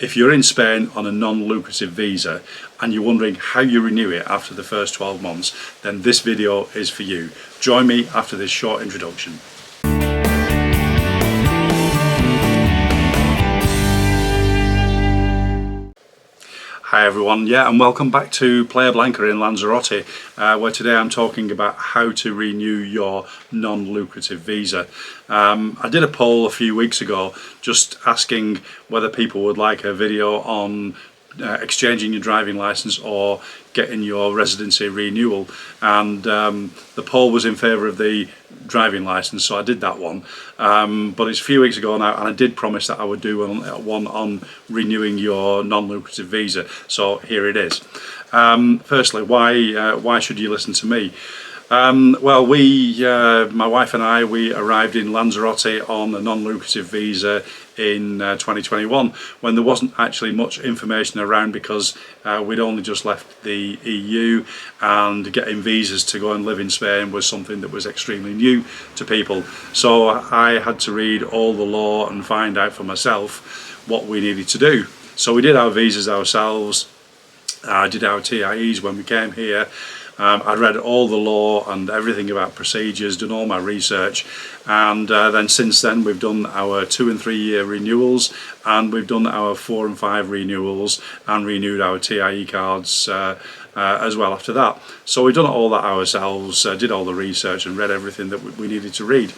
If you're in Spain on a non-lucrative visa and you're wondering how you renew it after the first 12 months, then this video is for you. Join me after this short introduction. Hi everyone, and welcome back to Playa Blanca in Lanzarote, where today I'm talking about how to renew your non-lucrative visa. I did a poll a few weeks ago just asking whether people would like a video on exchanging your driving license or getting your residency renewal, and the poll was in favour of the driving license, so I did that one. But it's a few weeks ago now, and I did promise that I would do one on renewing your non-lucrative visa, so here it is. Firstly, why should you listen to me? Well, my wife and I, we arrived in Lanzarote on a non-lucrative visa in 2021, when there wasn't actually much information around, because we'd only just left the EU, and getting visas to go and live in Spain was something that was extremely new to people. So I had to read all the law and find out for myself what we needed to do. So we did our visas ourselves. I did our TIEs when we came here. I read all the law and everything about procedures, done all my research, and then since then we've done our 2 and 3 year renewals, and we've done our 4 and 5 renewals, and renewed our TIE cards as well after that. So we've done all that ourselves, did all the research and read everything that we needed to read,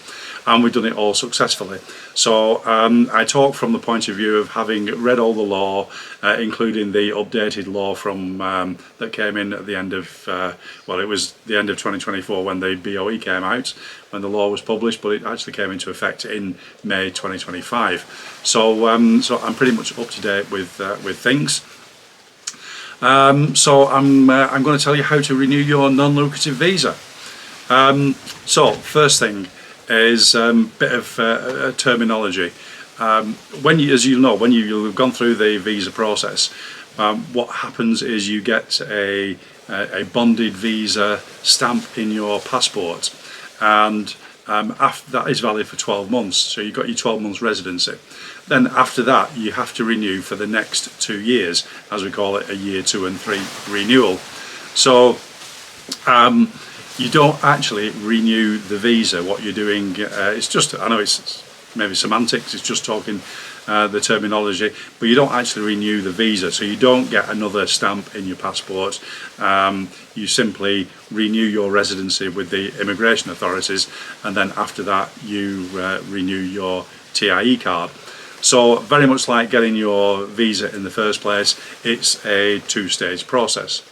and we've done it all successfully. So I talk from the point of view of having read all the law, including the updated law from that came in at the end of well, it was the end of 2024 when the BOE came out, when the law was published, but it actually came into effect in May 2025. So so I'm pretty much up to date with things. So I'm going to tell you how to renew your non-lucrative visa. So first thing is a bit of terminology. When you, as you know, when you've gone through the visa process, what happens is you get a bonded visa stamp in your passport, and after that is valid for 12 months. So you've got your 12 months residency. Then after that you have to renew for the next 2 years, as we call it, a year 2 and 3 renewal. So you don't actually renew the visa. What you're doing, it's just, I know it's maybe semantics, it's just talking the terminology, but you don't actually renew the visa, so you don't get another stamp in your passport. You simply renew your residency with the immigration authorities, and then after that you renew your TIE card. So very much like getting your visa in the first place, it's a 2-stage process.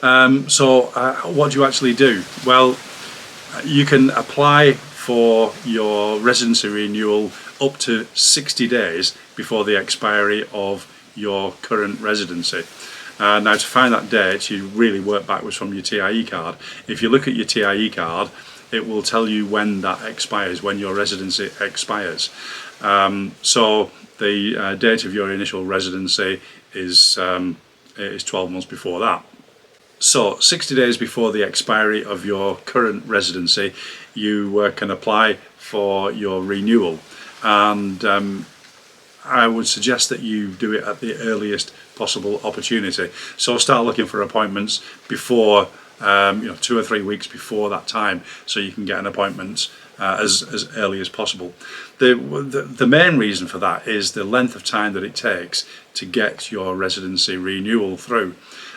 So what do you actually do? Well, you can apply for your residency renewal up to 60 days before the expiry of your current residency. Now, to find that date, you really work backwards from your TIE card. If you look at your TIE card, it will tell you when that expires, when your residency expires. So the date of your initial residency is 12 months before that. So 60 days before the expiry of your current residency, you can apply for your renewal, and I would suggest that you do it at the earliest possible opportunity. So start looking for appointments before 2 or 3 weeks before that time, so you can get an appointment as early as possible. The main reason for that is the length of time that it takes to get your residency renewal through.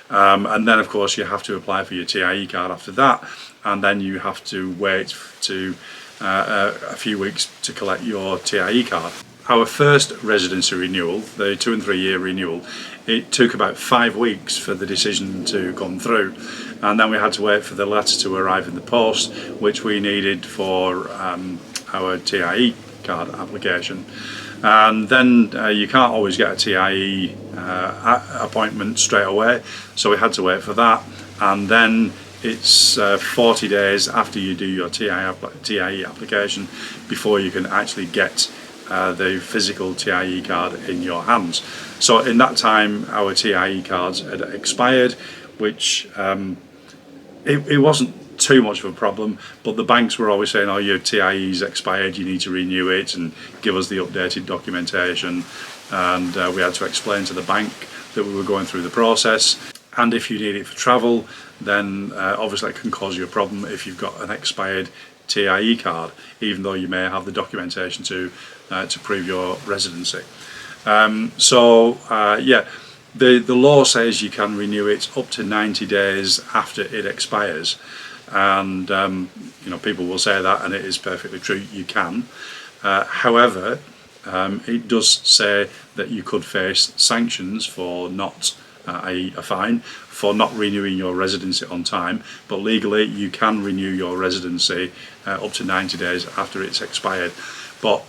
And then of course you have to apply for your TIE card after that, and then you have to wait a few weeks to collect your TIE card. Our first residency renewal, the 2 and 3 year renewal, it took about 5 weeks for the decision to come through, and then we had to wait for the letter to arrive in the post, which we needed for our TIE card application. And then you can't always get a TIE appointment straight away, so we had to wait for that, and then it's 40 days after you do your TIE application before you can actually get the physical TIE card in your hands. So in that time our TIE cards had expired, which it wasn't too much of a problem, but the banks were always saying, oh, your TIE's expired, you need to renew it and give us the updated documentation. and we had to explain to the bank that we were going through the process. And if you need it for travel, then obviously it can cause you a problem if you've got an expired TIE card, even though you may have the documentation to prove your residency. Yeah, the law says you can renew it up to 90 days after it expires, and you know, people will say that, and it is perfectly true, you can. However, it does say that you could face sanctions for not a fine for not renewing your residency on time, but legally you can renew your residency up to 90 days after it's expired. But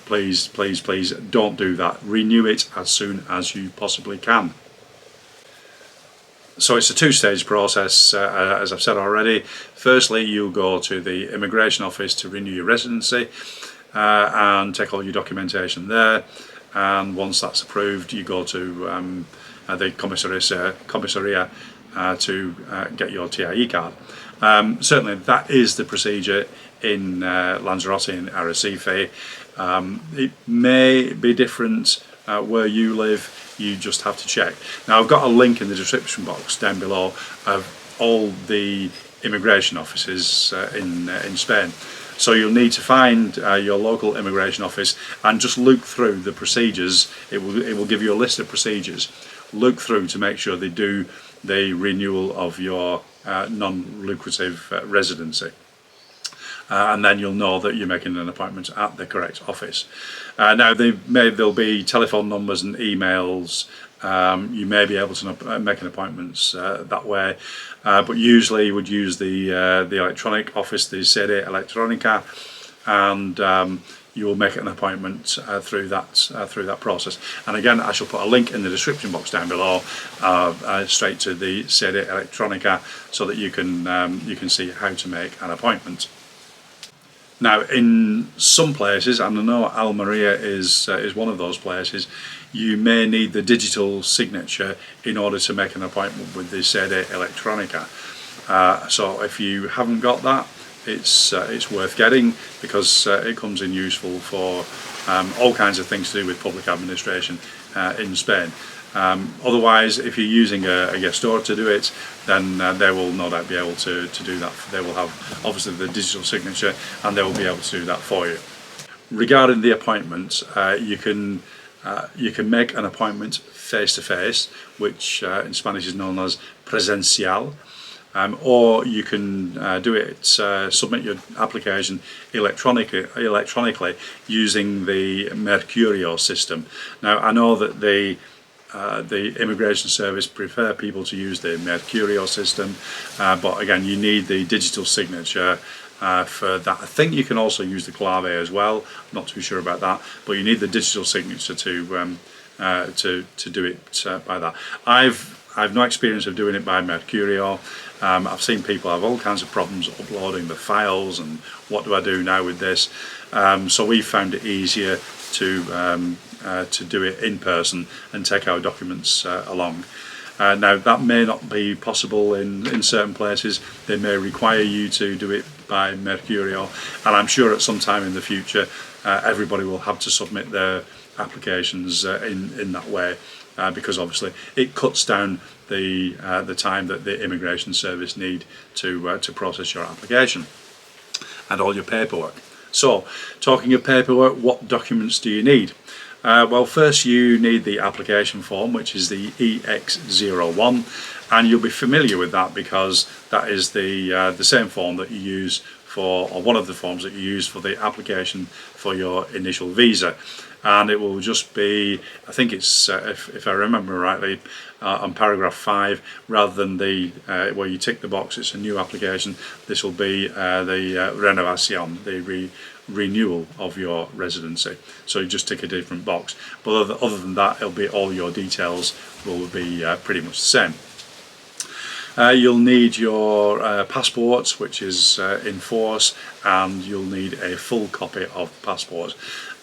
please don't do that. Renew it as soon as you possibly can. So it's a two-stage process, as I've said already. Firstly, you'll go to the immigration office to renew your residency and take all your documentation there, and once that's approved you go to the comisaria to get your TIE card. Certainly that is the procedure in Lanzarote and Arrecife. It may be different where you live, you just have to check. Now I've got a link in the description box down below of all the immigration offices in Spain. So you'll need to find your local immigration office and just look through the procedures. It will give you a list of procedures. Look through to make sure they do the renewal of your non-lucrative residency. And then you'll know that you're making an appointment at the correct office. Now there'll be telephone numbers and emails. You may be able to make an appointment that way, but usually you would use the electronic office, the sede electronica, and you will make an appointment through that process. And again, I shall put a link in the description box down below, straight to the sede electronica, so that you can see how to make an appointment. Now, in some places, and I know Almeria is one of those places, you may need the digital signature in order to make an appointment with the sede electronica. So if you haven't got that, it's worth getting, because it comes in useful for all kinds of things to do with public administration in Spain. Otherwise, if you're using a gestor to do it, then they will no doubt be able to do that. They will have obviously the digital signature, and they will be able to do that for you. Regarding the appointment, you can make an appointment face to face, which in Spanish is known as presencial, or you can do it, submit your application electronically using the Mercurio system. Now I know that the immigration service prefer people to use the Mercurio system, but again, you need the digital signature for that. I think you can also use the clave as well. I'm not too sure about that, but you need the digital signature to do it by that. I've no experience of doing it by Mercurio. I've seen people have all kinds of problems uploading the files, and what do I do now with this? So we found it easier to do it in person and take our documents along. Now that may not be possible in certain places. They may require you to do it by Mercurio, and I'm sure at some time in the future everybody will have to submit their applications in that way, because obviously it cuts down the time that the immigration service need to process your application and all your paperwork. So, talking of paperwork, what documents do you need? Well, first you need the application form, which is the EX01, and you'll be familiar with that because that is the same form that you use for, or one of the forms that you use for the application for your initial visa. And it will just be, I think it's, if I remember rightly, on paragraph 5, rather than the where you tick the box, it's a new application. This will be the renovación, the renewal of your residency. So you just tick a different box. But other than that, it'll be all your details will be pretty much the same. You'll need your passport, which is in force, and you'll need a full copy of the passport.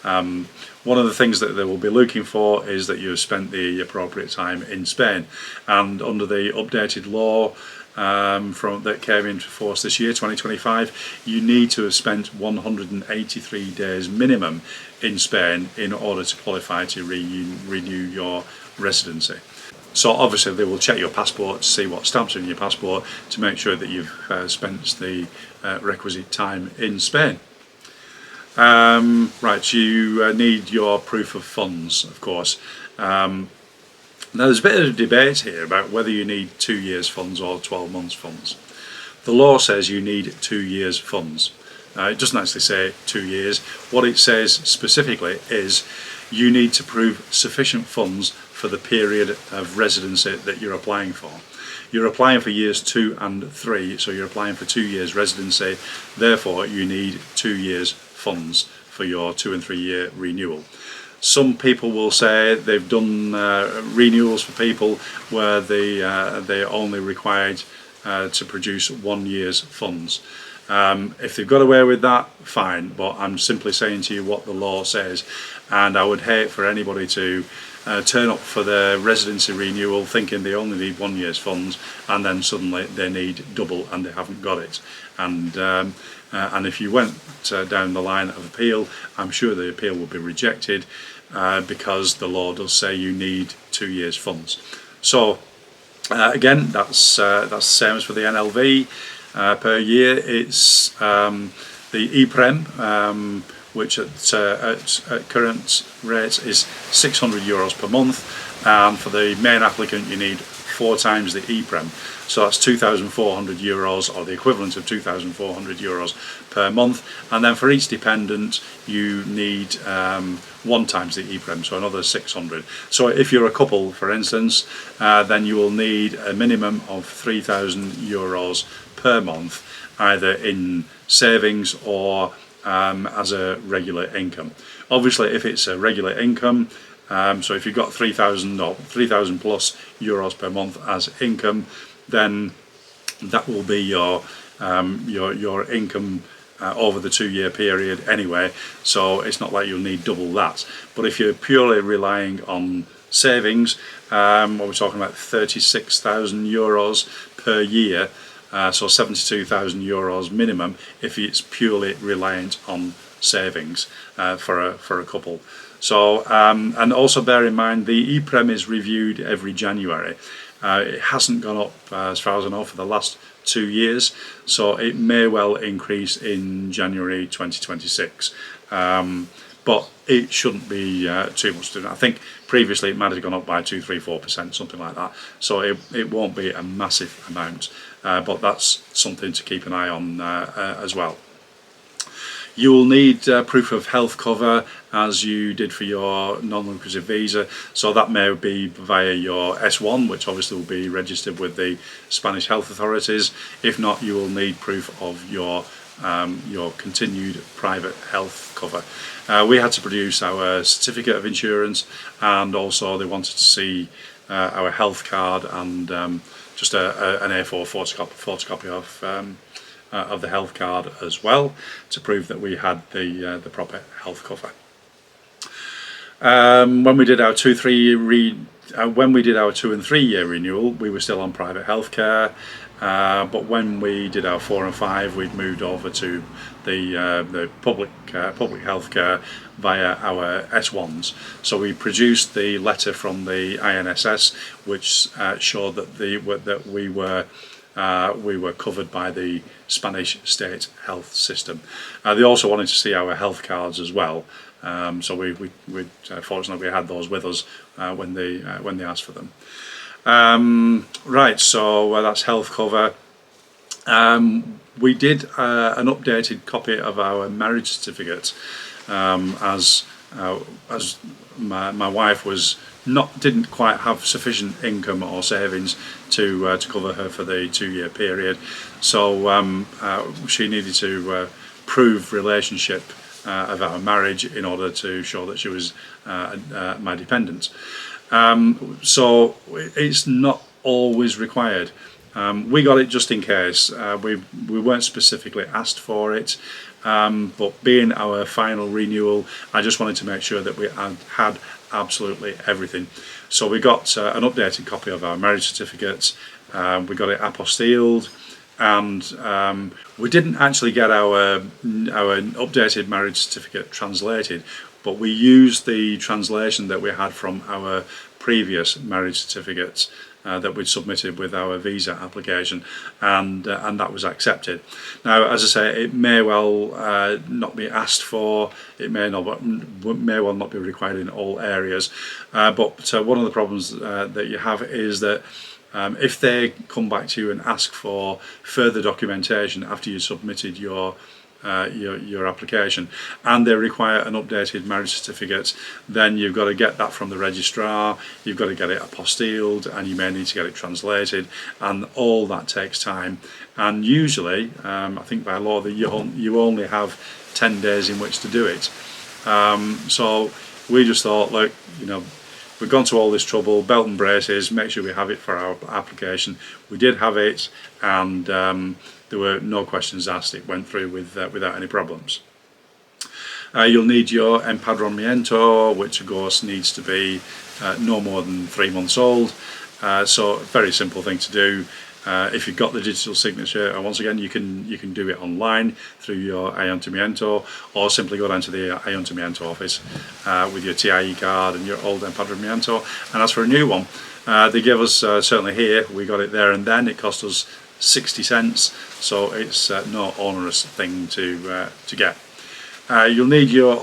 One of the things that they will be looking for is that you've spent the appropriate time in Spain, and under the updated law, that came into force this year, 2025, you need to have spent 183 days minimum in Spain in order to qualify to renew your residency. So obviously they will check your passport to see what stamps are in your passport to make sure that you've spent the requisite time in Spain. Right, you need your proof of funds, of course. Now there's a bit of a debate here about whether you need 2 years funds or 12 months funds. The law says you need 2 years funds. It doesn't actually say 2 years. What it says specifically is you need to prove sufficient funds for the period of residency that you're applying for. You're applying for years 2 and 3, so you're applying for 2 years residency, therefore you need 2 years funds for your 2 and 3 year renewal. Some people will say they've done renewals for people where they're only required to produce 1 year's funds. If they've got away with that, fine, but I'm simply saying to you what the law says, and I would hate for anybody to turn up for their residency renewal thinking they only need 1 year's funds and then suddenly they need double and they haven't got it. And if you went down the line of appeal, I'm sure the appeal will be rejected because the law does say you need 2 years funds. So again, that's the same as for the NLV. Per year it's the EPREM, which at current rates is €600 per month, and for the main applicant you need 4 times the EPREM, so that's €2,400 or the equivalent of €2,400 per month, and then for each dependent you need 1 times the EPREM, so another 600. So if you're a couple, for instance, then you will need a minimum of €3,000 per month, either in savings or as a regular income. Obviously if it's a regular income, so if you've got 3,000 or 3,000 plus euros per month as income, then that will be your income over the 2 year period anyway, so it's not like you'll need double that. But if you're purely relying on savings, we're talking about 36,000 euros per year, so 72,000 euros minimum if it's purely reliant on savings for a couple. So and also bear in mind the EPREM is reviewed every January. It hasn't gone up as far as I know for the last 2 years, so it may well increase in January 2026, but it shouldn't be too much different. I think previously it might have gone up by 2, 3, 4%, something like that, so it won't be a massive amount, but that's something to keep an eye on as well. You will need proof of health cover as you did for your non-lucrative visa, so that may be via your S1, which obviously will be registered with the Spanish health authorities. If not, you will need proof of your continued private health cover. We had to produce our certificate of insurance, and also they wanted to see our health card and just an A4 photocopy of the health card as well, to prove that we had the proper health cover. When we did our 2 and 3 year renewal, we were still on private healthcare, but when we did our 4 and 5, we'd moved over to the public healthcare via our S1s. So we produced the letter from the INSS, which showed that we were covered by the Spanish state health system. They also wanted to see our health cards as well, so we fortunately we had those with us when they asked for them. Right, so that's health cover. We did an updated copy of our marriage certificate, as my wife didn't quite have sufficient income or savings to cover her for the 2 year period, so she needed to prove relationship of our marriage in order to show that she was my dependent. So it's not always required. We got it just in case. We weren't specifically asked for it, but being our final renewal, I just wanted to make sure that we had absolutely everything. So we got an updated copy of our marriage certificate, we got it apostilled, and we didn't actually get our updated marriage certificate translated, but we used the translation that we had from our previous marriage certificates that we'd submitted with our visa application, and that was accepted. Now, as I say, it may well not be asked for, it may well not be required in all areas, but one of the problems that you have is that if they come back to you and ask for further documentation after you submitted your application, and they require an updated marriage certificate, then you've got to get that from the registrar, you've got to get it apostilled, and you may need to get it translated, and all that takes time. And usually, I think by law, that you only have 10 days in which to do it. So we just thought, look, we've gone to all this trouble, belt and braces, make sure we have it for our application. We did have it, and there were no questions asked. It went through without any problems. You'll need your empadronamiento, which of course needs to be no more than 3 months old. So a very simple thing to do. If you've got the digital signature, once again, you can do it online through your ayuntamiento, or simply go down to the ayuntamiento office with your TIE card and your old empadronamiento. And as for a new one, they give us, certainly here, we got it there and then. It cost us 60 cents, so it's no onerous thing to get. You'll need your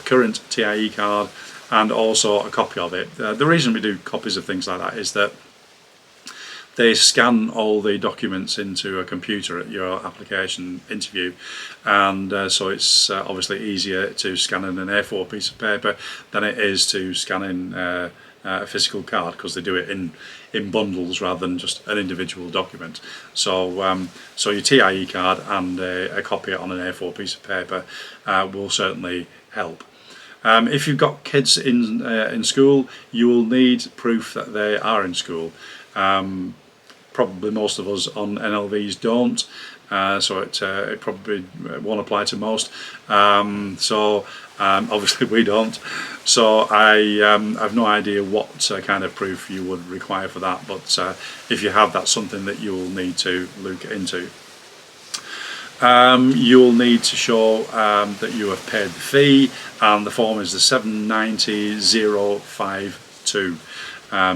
current TIE card and also a copy of it. The reason we do copies of things like that is that they scan all the documents into a computer at your application interview, and so it's obviously easier to scan in an A4 piece of paper than it is to scan in a physical card, because they do it in bundles rather than just an individual document. So so your TIE card and a copy on an A4 piece of paper will certainly help. If you've got kids in school, you will need proof that they are in school. Probably most of us on NLVs don't, so it probably won't apply to most. Obviously we don't. So I have no idea what kind of proof you would require for that, but if you have, that's something that you will need to look into. You'll need to show that you have paid the fee, and the form is the 790052.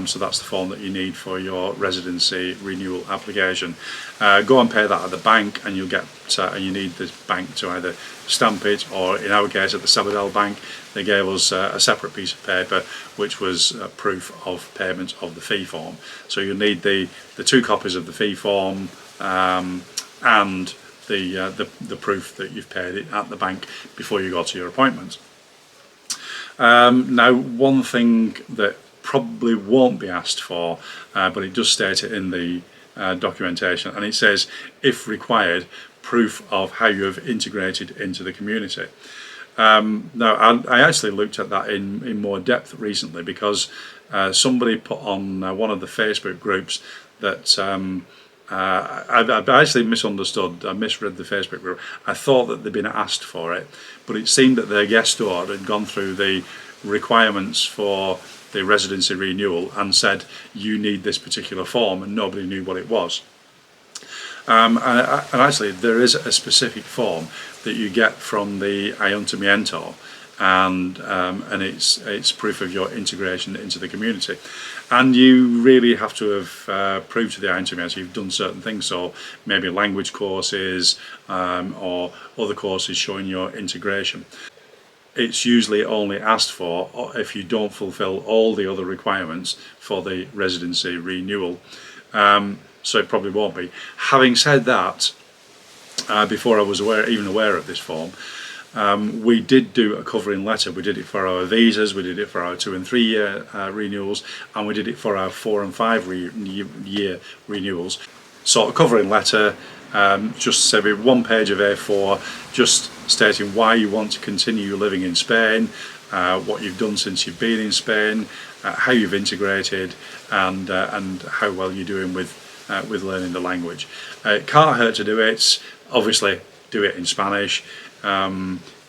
So that's the form that you need for your residency renewal application. Go and pay that at the bank, and you'll get and you need the bank to either stamp it, or in our case at the Sabadell Bank they gave us a separate piece of paper which was proof of payment of the fee form. So you'll need the 2 copies of the fee form and the proof that you've paid it at the bank before you go to your appointment. Now, one thing that probably won't be asked for, but it does state it in the documentation, and it says, if required, proof of how you have integrated into the community. Now, I actually looked at that in more depth recently, because somebody put on one of the Facebook groups that I actually misunderstood. I misread the Facebook group. I thought that they'd been asked for it, but it seemed that their guest store had gone through the requirements for the residency renewal and said, you need this particular form, and nobody knew what it was. And actually there is a specific form that you get from the ayuntamiento, and it's proof of your integration into the community, and you really have to have proved to the ayuntamiento you've done certain things, so maybe language courses or other courses showing your integration. It's usually only asked for if you don't fulfill all the other requirements for the residency renewal, so it probably won't be. Having said that, before I was even aware of this form, we did do a covering letter. We did it for our visas, we did it for our 2 and 3 year renewals, and we did it for our 4 and 5 year renewals. So a covering letter, just say 1 page of A4, just stating why you want to continue living in Spain, what you've done since you've been in Spain, how you've integrated, and how well you're doing with learning the language. It can't hurt to do it. Obviously, do it in Spanish.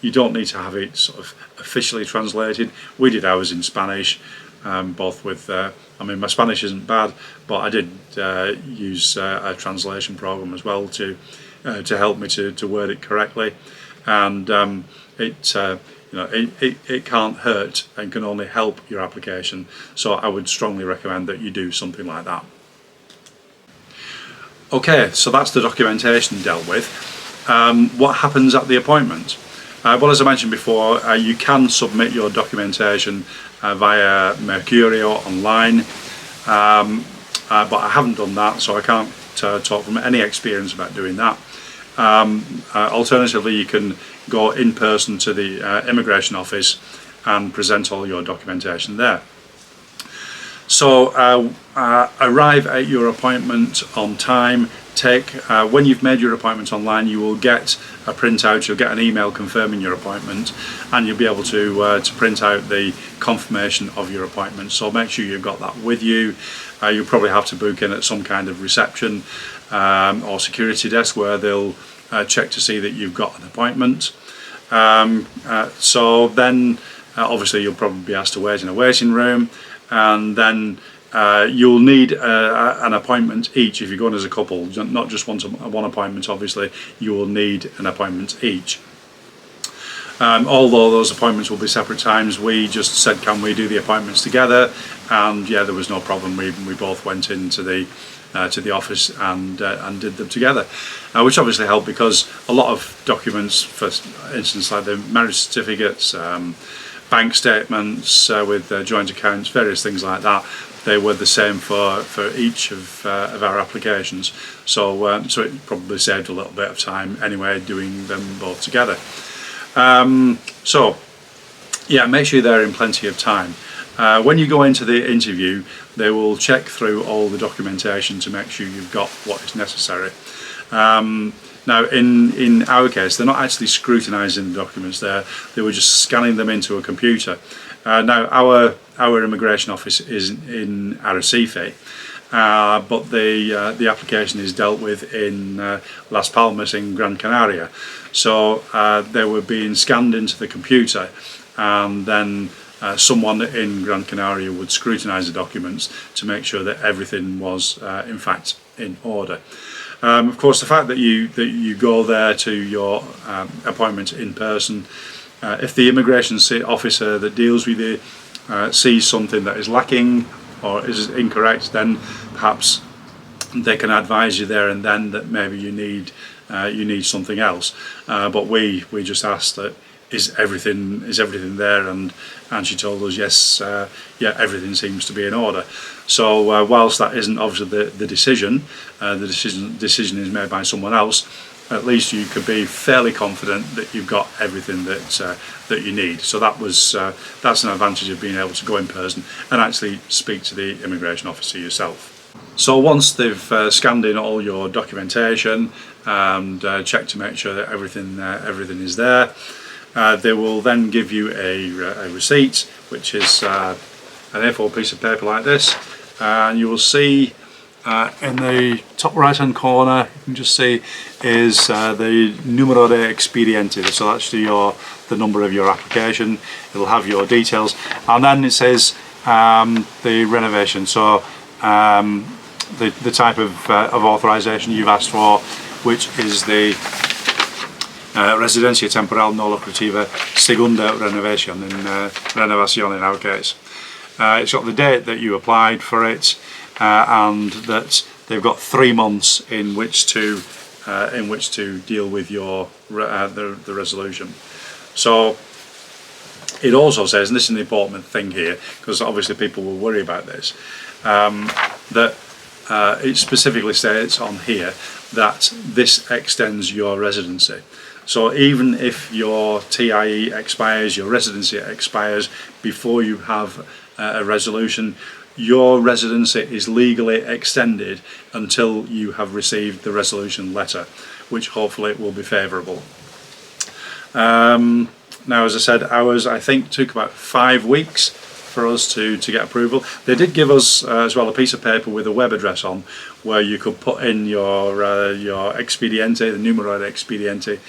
You don't need to have it sort of officially translated. We did ours in Spanish, both with, I mean, my Spanish isn't bad, but I did use a translation program as well to help me to word it correctly, and it can't hurt and can only help your application. So I would strongly recommend that you do something like that. Okay, so that's the documentation dealt with. What happens at the appointment? Well, as I mentioned before, you can submit your documentation via Mercurio online, but I haven't done that, so I can't talk from any experience about doing that. Alternatively, you can go in person to the immigration office and present all your documentation there. So arrive at your appointment on time. When you've made your appointment online, you will get a printout. You'll get an email confirming your appointment, and you'll be able to print out the confirmation of your appointment. So make sure you've got that with you. You'll probably have to book in at some kind of reception or security desk where they'll check to see that you've got an appointment. So then obviously you'll probably be asked to wait in a waiting room, and then you'll need an appointment each if you're going as a couple, not just one appointment. Obviously you will need an appointment each. Although those appointments will be separate times, we just said, can we do the appointments together? And yeah, there was no problem. We both went into the office and did them together, which obviously helped, because a lot of documents, for instance like the marriage certificates, bank statements with joint accounts, various things like that, they were the same for each of our applications. So it probably saved a little bit of time anyway doing them both together. So yeah, make sure you're there in plenty of time. When you go into the interview, they will check through all the documentation to make sure you've got what is necessary. Now in our case, they're not actually scrutinising the documents there, they were just scanning them into a computer. Now our immigration office is in Arrecife, but the application is dealt with in Las Palmas in Gran Canaria. So they were being scanned into the computer, and then someone in Gran Canaria would scrutinise the documents to make sure that everything was in fact in order. Of course, the fact that you go there to your appointment in person, if the immigration officer that deals with you sees something that is lacking or is incorrect, then perhaps they can advise you there and then that maybe you need something else. But we just asked that, is everything there, and she told us yes, yeah, everything seems to be in order. So whilst that isn't obviously the decision, the decision is made by someone else, at least you could be fairly confident that you've got everything that you need. So that's an advantage of being able to go in person and actually speak to the immigration officer yourself. So once they've scanned in all your documentation and checked to make sure that everything is there, they will then give you a receipt, which is an A4 piece of paper like this, and you will see in the top right hand corner, you can just see, is the numero de expediente. So that's the number of your application. It'll have your details, and then it says the renovation, so the type of authorization you've asked for, which is the residencia temporal no lucrativa segunda renovación in our case. It's got the date that you applied for it, and that they've got 3 months in which to deal with your the resolution. So it also says, and this is an important thing here, because obviously people will worry about this, that it specifically states on here that this extends your residency. So even if your TIE expires, your residency expires before you have a resolution, your residency is legally extended until you have received the resolution letter, which hopefully will be favourable. Now, as I said, ours I think took about 5 weeks for us to get approval. They did give us as well a piece of paper with a web address on, where you could put in your expediente, the numero de expediente,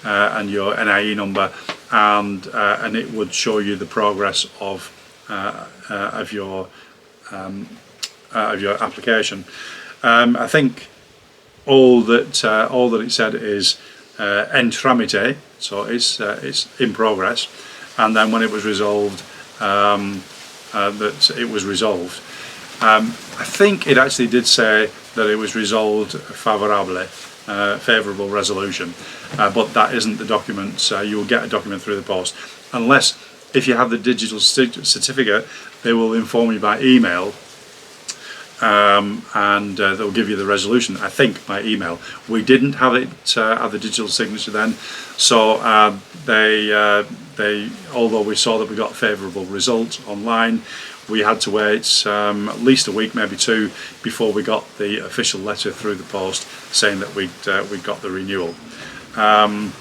and your NIE number, and it would show you the progress of your application. I think all that it said is en tramite, so it's in progress, and then when it was resolved, that it was resolved. I think it actually did say that it was resolved favorable, favourable resolution, but that isn't the document. You will get a document through the post, unless if you have the digital certificate, they will inform you by email, and they'll give you the resolution, I think, by email. We didn't have it at the digital signature then, so although we saw that we got favourable results online, we had to wait at least a week, maybe two, before we got the official letter through the post saying that we'd got the renewal. And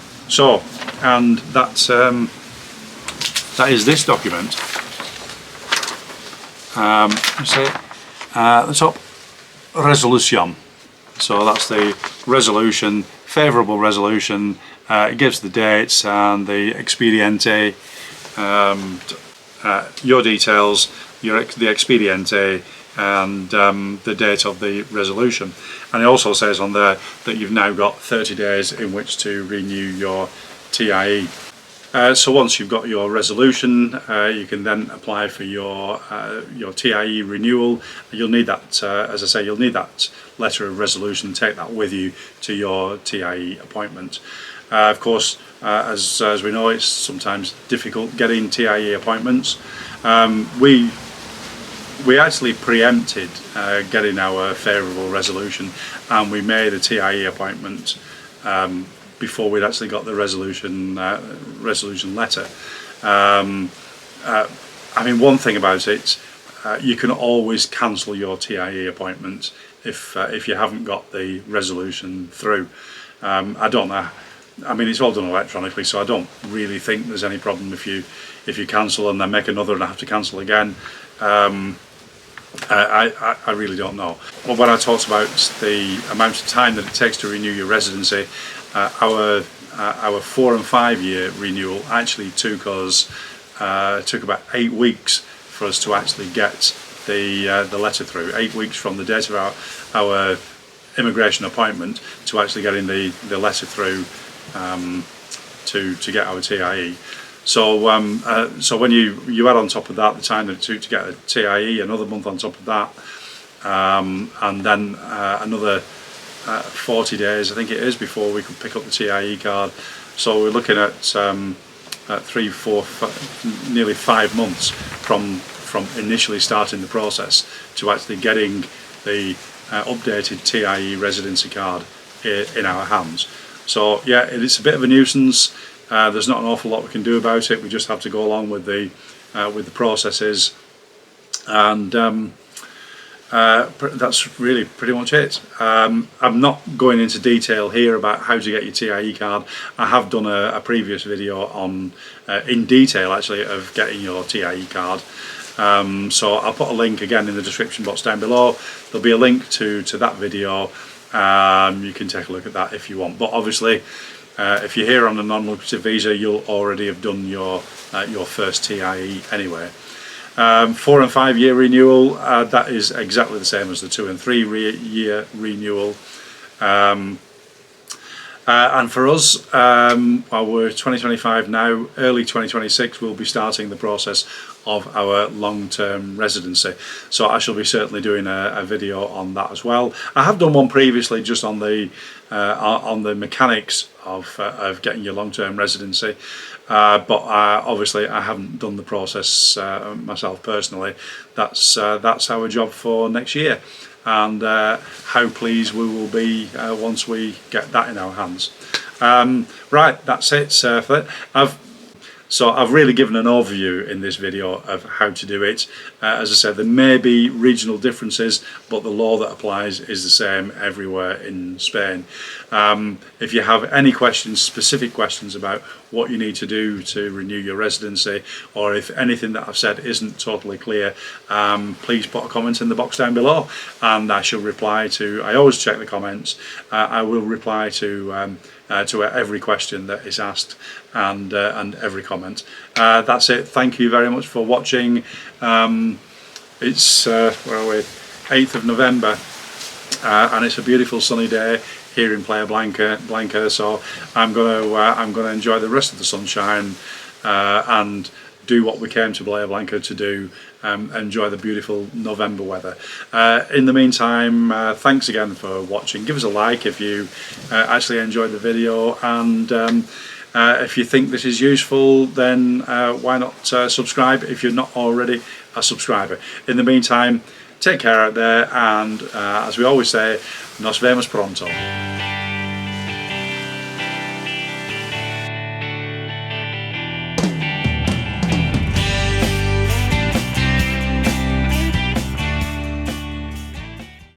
that is this document. The top, resolution. So that's the resolution, favourable resolution. It gives the dates and the expediente, your details, the expediente, and the date of the resolution. And it also says on there that you've now got 30 days in which to renew your TIE. So once you've got your resolution, you can then apply for your TIE renewal. You'll need that, as I say, you'll need that letter of resolution. Take that with you to your TIE appointment. Of course, as we know, it's sometimes difficult getting TIE appointments. We actually preempted getting our favourable resolution, and we made a TIE appointment before we'd actually got the resolution letter. I mean, one thing about it, you can always cancel your TIE appointment if you haven't got the resolution through. I don't know. I mean, it's all done electronically, so I don't really think there's any problem if you cancel and then make another and have to cancel again. I really don't know. But when I talked about the amount of time that it takes to renew your residency, our 4 and 5 year renewal actually took about 8 weeks for us to actually get the letter through. 8 weeks from the date of our immigration appointment to actually getting the letter through to get our TIE. So when you add on top of that the time that it took to get a TIE, another month on top of that, and then another 40 days, I think it is, before we could pick up the TIE card. So we're looking at 3, 4, nearly 5 months from initially starting the process to actually getting the updated TIE residency card in our hands. So yeah, it's a bit of a nuisance. There's not an awful lot we can do about it. We just have to go along with the processes, and that's really pretty much it. I'm not going into detail here about how to get your TIE card. I have done a previous video on in detail actually of getting your TIE card. So I'll put a link again in the description box down below. There'll be a link to that video. You can take a look at that if you want, but obviously if you're here on a non-lucrative visa, you'll already have done your first TIE anyway. 4 and 5 year renewal, that is exactly the same as the 2 and 3 year renewal. And for us, while we're 2025 now, early 2026 we'll be starting the process of our long-term residency. So I shall be certainly doing a video on that as well. I have done one previously just on the mechanics of getting your long-term residency, but obviously I haven't done the process myself personally. That's our job for next year, and how pleased we will be once we get that in our hands. Right, that's it for that. So I've really given an overview in this video of how to do it. As I said, there may be regional differences, but the law that applies is the same everywhere in Spain. If you have any questions, specific questions about what you need to do to renew your residency, or if anything that I've said isn't totally clear, please put a comment in the box down below, and I shall reply to. I always check the comments. I will reply to every question that is asked, and every comment. That's it. Thank you very much for watching. It's where are we? 8th of November, and it's a beautiful sunny day here in Playa Blanca. So I'm gonna enjoy the rest of the sunshine and do what we came to Playa Blanca to do. Enjoy the beautiful November weather. In the meantime, thanks again for watching. Give us a like if you actually enjoyed the video, and if you think this is useful, then why not subscribe if you're not already a subscriber. In the meantime, take care out there, and as we always say, nos vemos pronto.